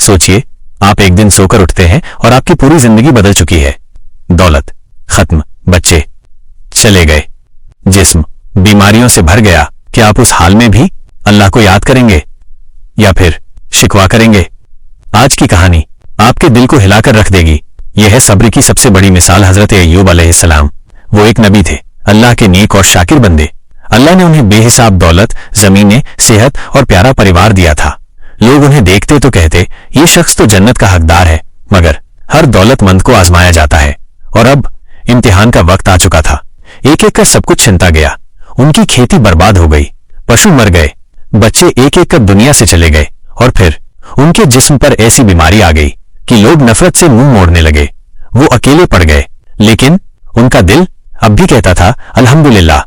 सोचिए, आप एक दिन सोकर उठते हैं और आपकी पूरी जिंदगी बदल चुकी है। दौलत खत्म, बच्चे चले गए, जिस्म बीमारियों से भर गया। क्या आप उस हाल में भी अल्लाह को याद करेंगे या फिर शिकवा करेंगे? आज की कहानी आपके दिल को हिलाकर रख देगी। यह है सब्र की सबसे बड़ी मिसाल हजरत अय्यूब अलैहिस्सलाम। वो एक नबी थे, अल्लाह के नेक और शाकिर बंदे। अल्लाह ने उन्हें बेहिसाब दौलत, जमीनें, सेहत और प्यारा परिवार दिया था। लोग उन्हें देखते तो कहते, ये शख्स तो जन्नत का हकदार है। मगर हर दौलतमंद को आजमाया जाता है और अब इम्तिहान का वक्त आ चुका था। एक एक कर सब कुछ छिनता गया। उनकी खेती बर्बाद हो गई, पशु मर गए, बच्चे एक एक कर दुनिया से चले गए और फिर उनके जिस्म पर ऐसी बीमारी आ गई कि लोग नफरत से मुंह मोड़ने लगे। वो अकेले पड़ गए, लेकिन उनका दिल अब भी कहता था अल्हम्दुलिल्लाह।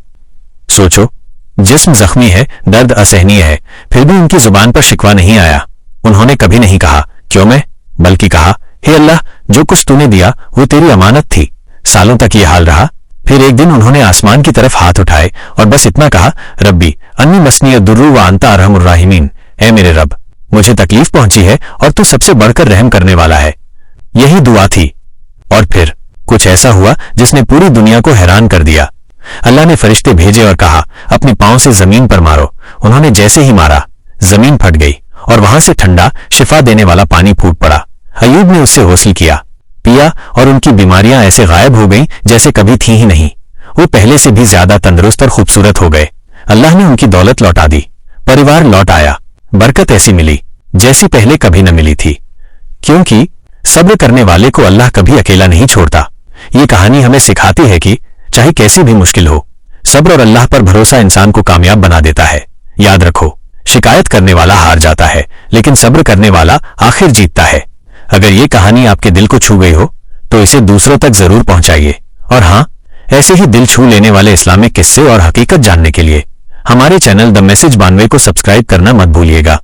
सोचो, जिस्म जख्मी है, दर्द असहनीय है, फिर भी उनकी जुबान पर शिकवा नहीं आया। उन्होंने कभी नहीं कहा क्यों मैं, बल्कि कहा हे अल्लाह, जो कुछ तूने दिया वो तेरी अमानत थी। सालों तक ये हाल रहा। फिर एक दिन उन्होंने आसमान की तरफ हाथ उठाए और बस इतना कहा, रब्बी अन्नी मसनिय दुर्रु व अंता अरहमुर राहिमीन। ऐ मेरे रब, मुझे तकलीफ पहुंची है और तू सबसे बढ़कर रहम करने वाला है। यही दुआ थी। और फिर कुछ ऐसा हुआ जिसने पूरी दुनिया को हैरान कर दिया। अल्लाह ने फरिश्ते भेजे और कहा, अपने पांव से जमीन पर मारो। उन्होंने जैसे ही मारा, जमीन फट गई और वहां से ठंडा शिफा देने वाला पानी फूट पड़ा। अय्यूब ने उससे गौसल किया, पिया और उनकी बीमारियां ऐसे गायब हो गईं जैसे कभी थी ही नहीं। वो पहले से भी ज्यादा तंदुरुस्त और खूबसूरत हो गए। अल्लाह ने उनकी दौलत लौटा दी, परिवार लौट आया, बरकत ऐसी मिली जैसी पहले कभी न मिली थी। क्योंकि सब्र करने वाले को अल्लाह कभी अकेला नहीं छोड़ता। ये कहानी हमें सिखाती है कि चाहे कैसी भी मुश्किल हो, सब्र और अल्लाह पर भरोसा इंसान को कामयाब बना देता है। याद रखो, शिकायत करने वाला हार जाता है, लेकिन सब्र करने वाला आखिर जीतता है। अगर ये कहानी आपके दिल को छू गई हो तो इसे दूसरों तक जरूर पहुंचाइए। और हाँ, ऐसे ही दिल छू लेने वाले इस्लामिक किस्से और हकीकत जानने के लिए हमारे चैनल द मैसेज 92 को सब्सक्राइब करना मत भूलिएगा।